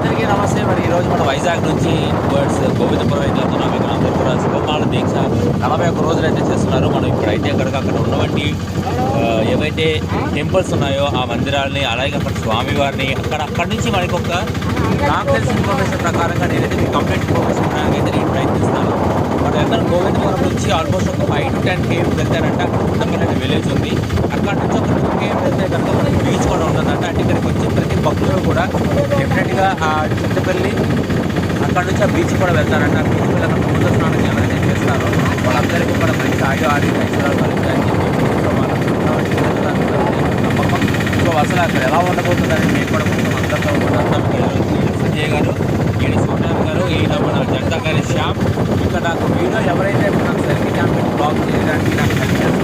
అందరికీ నమస్తే. మరి ఈరోజు మన వైజాగ్ నుంచి టువర్డ్స్ గోవిందపురం అయితే వెళ్తున్నాం. ఇక్కడ అందరూ కూడా శివపాల దీక్ష 41 రోజులు అయితే చేస్తున్నారు. మనం ఇప్పుడైతే అక్కడ ఉన్నవంటి ఏవైతే టెంపుల్స్ ఉన్నాయో ఆ మందిరాలని, అలాగే అక్కడ స్వామివారిని అక్కడి నుంచి మనకి ఒక నాకు తెలిసిన ఇన్ఫర్మేషన్ ప్రకారంగా నేనైతే మీకు కంప్లీట్ ఇన్ఫర్మేషన్ ఇవ్వడానికి అయితే నేను ప్రయత్నిస్తాను. మనం ఎక్కడ గోవిందపురం నుంచి ఆల్మోస్ట్ ఒక 5 to 10 km వెళ్తారంట. కుంటమిల్ విలేజ్ ఉంది. అక్కడ నుంచి ఒక 2 km వెళ్తే కనుక మనకి బీచ్ కూడా ఉంటుందంట. అంటే ఇక్కడికి వచ్చి ప్రతి భక్తులు కూడా డెఫినెట్గా ఆ చింతపల్లి అక్కడ నుంచి ఆ బీచ్ కూడా వెళ్తారంట. ఆ బీచ్ వెళ్ళి అక్కడ సముద్ర స్నానం ఎవరైతే చేస్తారో వాళ్ళందరికీ కూడా మంచి ఆరోగ్య ఐశ్వర్యాలు కలుగుతాయని చెప్పి నమ్మకం. సో అసలు అక్కడ ఎలా ఉండబోతుందని మేము కూడా కొంచెం అందరితో కూడా సంజయ్ గారు, ఈయన సోనాల్ గారు, ఈయన మన జనతా గారి శ్యామ్. ఇక్కడ నాకు వీడియో ఎవరైతే నాకు సెల్ఫీ క్యామెరా బ్లాగ్ చేయడానికి నాకు హెల్ప్ చేస్తారు.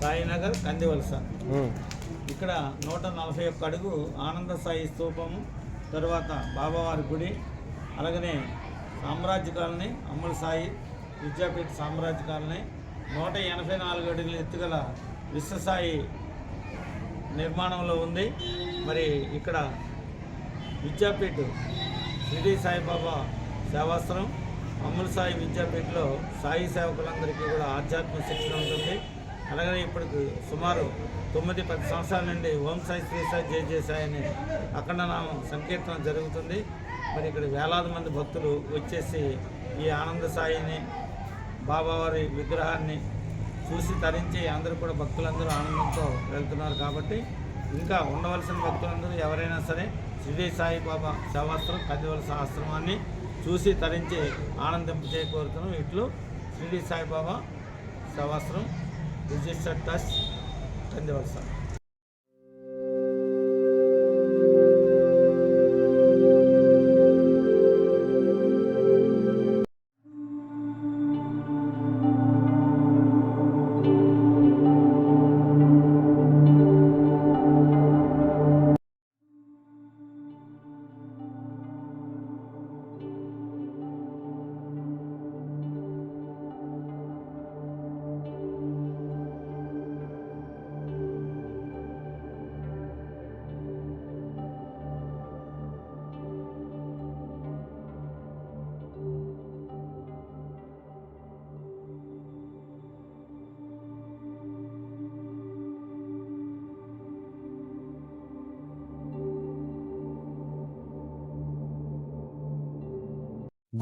సాయినగర్ కందివలస. ఇక్కడ 141 అడుగు ఆనంద సాయి స్తూపము, తరువాత బాబావారి గుడి, అలాగనే సామ్రాజ్య కాలనీ, అమ్ముల సాయి విద్యాపీఠ సామ్రాజ్య కాలనీ, 184 అడుగుల ఎత్తుగల విశ్వసాయి నిర్మాణంలో ఉంది. మరి ఇక్కడ విద్యాపీఠ షిరిడి సాయిబాబా సేవాశ్రమం, అమ్ముల సాయి విద్యాపీఠలో సాయి సేవకులందరికీ కూడా ఆధ్యాత్మిక శిక్షణ ఉంటుంది. అలాగే ఇప్పటికి సుమారు 9-10 సంవత్సరాల నుండి ఓం సాయి, శ్రీ సాయి, జయ జయ సాయి అనే అఖండ నామం సంకీర్తన జరుగుతుంది. మరి ఇక్కడ వేలాది మంది భక్తులు వచ్చేసి ఈ ఆనంద సాయిని, బాబావారి విగ్రహాన్ని చూసి తరించి అందరూ కూడా భక్తులందరూ ఆనందంతో వెళ్తున్నారు. కాబట్టి ఇంకా ఉండవలసిన భక్తులందరూ ఎవరైనా సరే షిరిడి సాయిబాబా సేవాశ్రమం కందివలస ఆశ్రమాన్ని చూసి తరించి ఆనందింపజే కోరుతున్నాం. ఇట్లు షిరిడి సాయిబాబా సేవాశ్రమం, రిజిస్టర్డ్ ట్రస్ట్, కందివలస.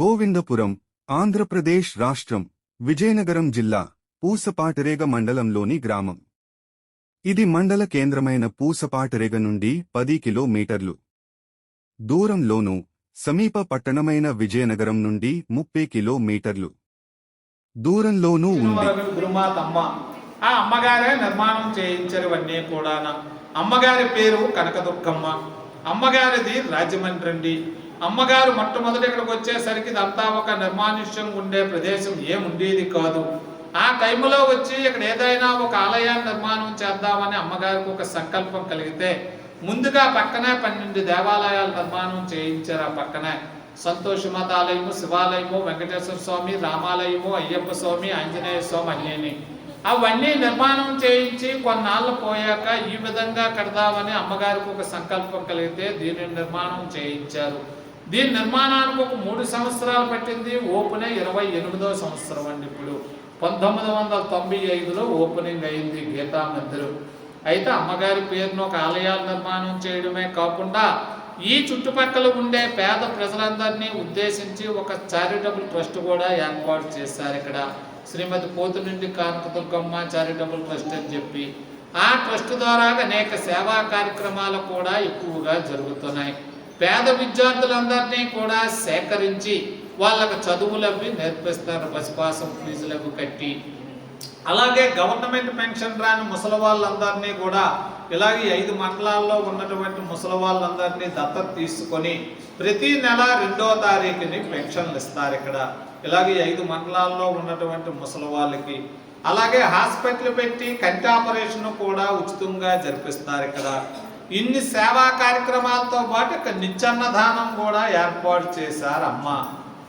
గోవిందపురం, ఆంధ్రప్రదేశ్ రాష్ట్రం, విజయనగరం జిల్లా, పూసపాటరేగ మండలంలోని గ్రామం. ఇది మండల కేంద్రమైన పూసపాటరేగ నుండి 10 కిలోమీటర్లు దూరంలోనూ, సమీప పట్టణమైన విజయనగరం నుండి 30 కిలోమీటర్లు దూరంలోనూ ఉంది. ఆ అమ్మగారే నిర్మాణం చేయించరువన్నీ కూడా. అమ్మగారి పేరు కనకదుర్గమ్మ. అమ్మగారిది రాజమండ్రి. అమ్మగారు మొట్టమొదటి ఇక్కడికి వచ్చేసరికి ఇదంతా ఒక నిర్మానుష్యంగా ఉండే ప్రదేశం ఏముండేది కాదు. ఆ టైంలో వచ్చి ఇక్కడ ఏదైనా ఒక ఆలయాన్ని నిర్మాణం చేద్దామని అమ్మగారికి ఒక సంకల్పం కలిగితే ముందుగా పక్కనే 12 దేవాలయాల నిర్మాణం చేయించారు. ఆ పక్కనే సంతోషమాత ఆలయము, శివాలయము, వెంకటేశ్వర స్వామి, రామాలయము, అయ్యప్ప స్వామి, ఆంజనేయ స్వామి అన్నీ. అవన్నీ నిర్మాణం చేయించి కొన్నాళ్ళు పోయాక ఈ విధంగా కడదామని అమ్మగారికి ఒక సంకల్పం కలిగితే దీని నిర్మాణం చేయించారు. దీని నిర్మాణానికి ఒక 3 సంవత్సరాలు పట్టింది. ఓపెన్ 28వ సంవత్సరం అండి. ఇప్పుడు 1995లో ఓపెనింగ్ అయింది గీతా మందిరం. అయితే అమ్మగారి పేరును ఒక ఆలయాల నిర్మాణం చేయడమే కాకుండా ఈ చుట్టుపక్కల ఉండే పేద ప్రజలందరినీ ఉద్దేశించి ఒక చారిటబుల్ ట్రస్ట్ కూడా ఏర్పాటు చేశారు. ఇక్కడ శ్రీమతి పోతునిండి కనకదుర్గమ్మ చారిటబుల్ ట్రస్ట్ అని చెప్పి ఆ ట్రస్ట్ ద్వారా అనేక సేవా కార్యక్రమాలు కూడా ఎక్కువగా జరుగుతున్నాయి. పేద విద్యార్థులందరినీ కూడా సేకరించి వాళ్ళకు చదువులు అవి నేర్పిస్తారు, బస్ పాసం ఫీజులు అవి కట్టి. అలాగే గవర్నమెంట్ పెన్షన్ రాని ముసలి వాళ్ళందరినీ కూడా ఇలాగే 5 మండలాల్లో ఉన్నటువంటి ముసలి వాళ్ళందరినీ దత్తత తీసుకొని ప్రతి నెల 2వ తారీఖుని పెన్షన్లు ఇస్తారు. ఇక్కడ ఇలాగే 5 మండలాల్లో ఉన్నటువంటి ముసలి వాళ్ళకి. అలాగే హాస్పిటల్ పెట్టి కంటి ఆపరేషన్ కూడా ఉచితంగా జరిపిస్తారు. ఇక్కడ ఇన్ని సేవా కార్యక్రమాలతో పాటు ఇక్కడ నిత్యాన్నదానం కూడా ఏర్పాటు చేశారు. అమ్మ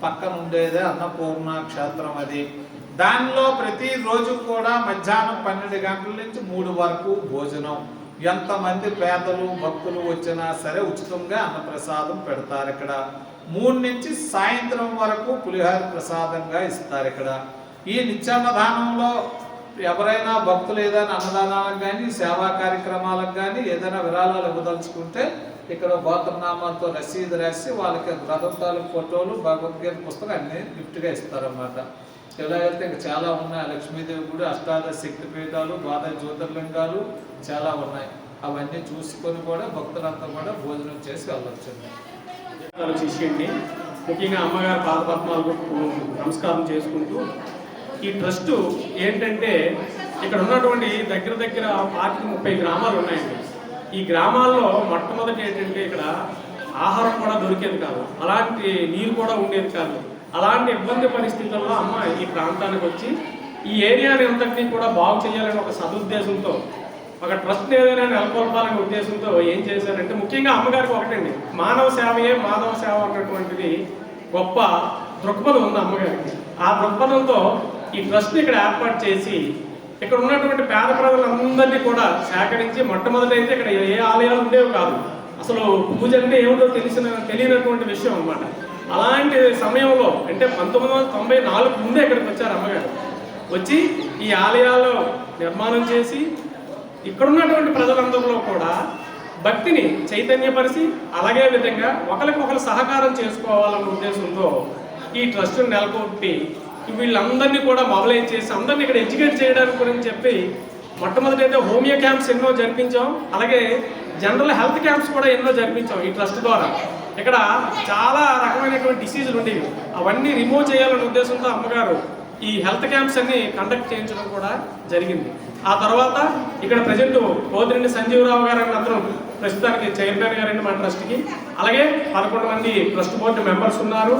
పక్కన ఉండేదే అన్నపూర్ణ క్షేత్రం అది. దానిలో ప్రతిరోజు కూడా మధ్యాహ్నం 12 గంటల నుంచి 3 వరకు భోజనం. ఎంతమంది పేదలు భక్తులు వచ్చినా సరే ఉచితంగా అన్నప్రసాదం పెడతారు. ఇక్కడ 3 నుంచి సాయంత్రం వరకు పులిహోర ప్రసాదంగా ఇస్తారు. ఇక్కడ ఈ నిత్యాన్నదానంలో ఎవరైనా భక్తులు ఏదైనా అన్నదానాలకు కానీ సేవా కార్యక్రమాలకు కానీ ఏదైనా విరాళాలు ఇవ్వదలుచుకుంటే ఇక్కడ గోత్రనామాలతో రసీదు రాసి వాళ్ళకి గ్రంథాలు ఫోటోలు భగవద్గీత పుస్తకం అన్ని గిఫ్ట్గా ఇస్తారన్నమాట. ఎలాగైతే ఇంకా చాలా ఉన్నాయి. లక్ష్మీదేవి గుడి, అష్టాదశ శక్తి పీఠాలు, 12 జ్యోతిర్లింగాలు చాలా ఉన్నాయి. అవన్నీ చూసుకొని కూడా భక్తులంతా కూడా భోజనం చేసి వెళ్ళొచ్చు. శిష్యుడిని ముఖ్యంగా అమ్మగారి పాదపద్మాలకు నమస్కారం చేసుకుంటూ ఈ ట్రస్ట్ ఏంటంటే ఇక్కడ ఉన్నటువంటి దగ్గర 30 గ్రామాలు ఉన్నాయండి. ఈ గ్రామాల్లో మొట్టమొదటి ఏంటంటే ఇక్కడ ఆహారం కూడా దొరికేది కాదు, అలాంటి నీరు కూడా ఉండేది కాదు. అలాంటి ఇబ్బంది పరిస్థితుల్లో అమ్మ ఈ ప్రాంతానికి వచ్చి ఈ ఏరియాని అంతటినీ కూడా బాగు చేయాలని ఒక సదుద్దేశంతో, ఒక ట్రస్ట్ ఏదైనా నెలకొల్పాలనే ఉద్దేశంతో ఏం చేశారంటే ముఖ్యంగా అమ్మగారికి ఒకటండి, మానవ సేవయే మాధవ సేవ అన్నటువంటిది గొప్ప దృక్పథం ఉంది అమ్మగారికి. ఆ దృక్పథంతో ఈ ట్రస్ట్ని ఇక్కడ ఏర్పాటు చేసి ఇక్కడ ఉన్నటువంటి పేద ప్రజలందరినీ కూడా సేకరించి మొట్టమొదటి అయితే ఇక్కడ ఏ ఆలయాలు ఉండేవి కాదు, అసలు పూజ అంటే ఏమిటో తెలియనటువంటి విషయం అన్నమాట. అలాంటి సమయంలో అంటే 1994 ముందే ఇక్కడికి వచ్చారు అమ్మగారు. వచ్చి ఈ ఆలయాలు నిర్మాణం చేసి ఇక్కడ ఉన్నటువంటి ప్రజలందరిలో కూడా భక్తిని చైతన్యపరిచి అలాగే విధంగా ఒకరికొకరు సహకారం చేసుకోవాలన్న ఉద్దేశంతో ఈ ట్రస్ట్ని నెలకొల్పి వీళ్ళందరినీ కూడా మొబలైజ్ చేసి అందరినీ ఇక్కడ ఎడ్యుకేట్ చేయడానికి గురించి చెప్పి మొట్టమొదటి అయితే హోమియో క్యాంప్స్ ఎన్నో జరిపించాం, అలాగే జనరల్ హెల్త్ క్యాంప్స్ కూడా ఎన్నో జరిపించాం ఈ ట్రస్ట్ ద్వారా. ఇక్కడ చాలా రకమైనటువంటి డిసీజులు ఉండేవి, అవన్నీ రిమూవ్ చేయాలనే ఉద్దేశంతో అమ్మగారు ఈ హెల్త్ క్యాంప్స్ అన్ని కండక్ట్ చేయించడం కూడా జరిగింది. ఆ తర్వాత ఇక్కడ ప్రజెంట్ పోతిరెడ్డి సంజీవరావు గారు అనే అతను ప్రస్తుతానికి చైర్మన్ గారండి మా ట్రస్ట్కి. అలాగే 11 మంది ట్రస్ట్ బోర్డు మెంబర్స్ ఉన్నారు.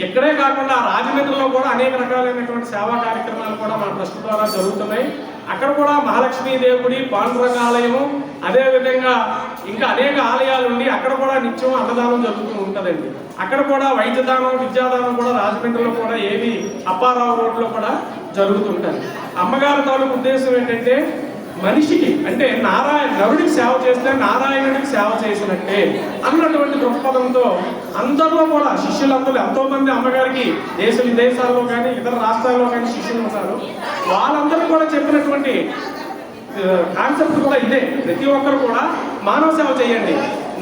ఇక్కడే కాకుండా రాజమండ్రిలో కూడా అనేక రకాలైనటువంటి సేవా కార్యక్రమాలు కూడా మా ట్రస్ట్ ద్వారా జరుగుతున్నాయి. అక్కడ కూడా మహాలక్ష్మీదేవి గుడి, పాండురంగ ఆలయము, అదేవిధంగా ఇంకా అనేక ఆలయాలు ఉండి అక్కడ కూడా నిత్యం అన్నదానం జరుగుతూ ఉంటుందండి. అక్కడ కూడా వైద్యదానం, విద్యాదానం కూడా రాజమండ్రిలో కూడా ఏవి అప్పారావు రోడ్లో కూడా జరుగుతుంటుంది. అమ్మగారి తాలూకు ఉద్దేశం ఏంటంటే మనిషికి అంటే నరుడికి సేవ చేస్తే నారాయణుడికి సేవ చేసినట్టే అన్నటువంటి దృక్పథంతో అందరిలో కూడా శిష్యులందరూ ఎంతోమంది అమ్మగారికి దేశ విదేశాల్లో కానీ ఇతర రాష్ట్రాల్లో కానీ శిష్యులు ఉన్నారు. వాళ్ళందరూ కూడా చెప్పినటువంటి కాన్సెప్ట్ కూడా ఇదే, ప్రతి ఒక్కరు కూడా మానవ సేవ చేయండి,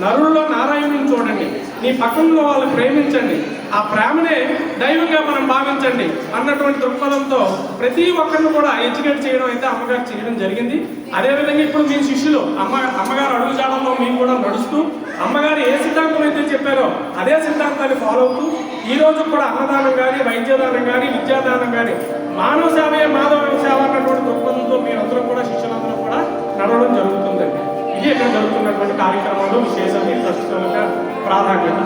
నరుల్లో నారాయణుని చూడండి, నీ పక్కనలో వాళ్ళు ప్రేమించండి, ఆ ప్రేమనే దైవంగా మనం భావించండి అన్నటువంటి దృక్పథంతో ప్రతి ఒక్కరిని కూడా ఎడ్యుకేట్ చేయడం అయితే అమ్మగారు చేయడం జరిగింది. అదేవిధంగా ఇప్పుడు మీ శిష్యులు అమ్మగారు అడుగుజాడల్లో మేము కూడా నడుస్తూ అమ్మగారు ఏ సిద్ధాంతం అయితే చెప్పారో అదే సిద్ధాంతాన్ని ఫాలో అవుతూ ఈ రోజు కూడా అన్నదానం కానీ, వైద్యదానం కానీ, విద్యాదానం కానీ మానవ సేవయే మాధవ సేవ అన్నటువంటి దృక్పథంతో మీరందరూ కూడా శిష్యులందరూ కూడా నడవడం జరుగుతుందండి. ఇది ఇక్కడ జరుగుతున్నటువంటి కార్యక్రమంలో విశేషంగా ప్రస్తుతం ప్రాధాన్యత.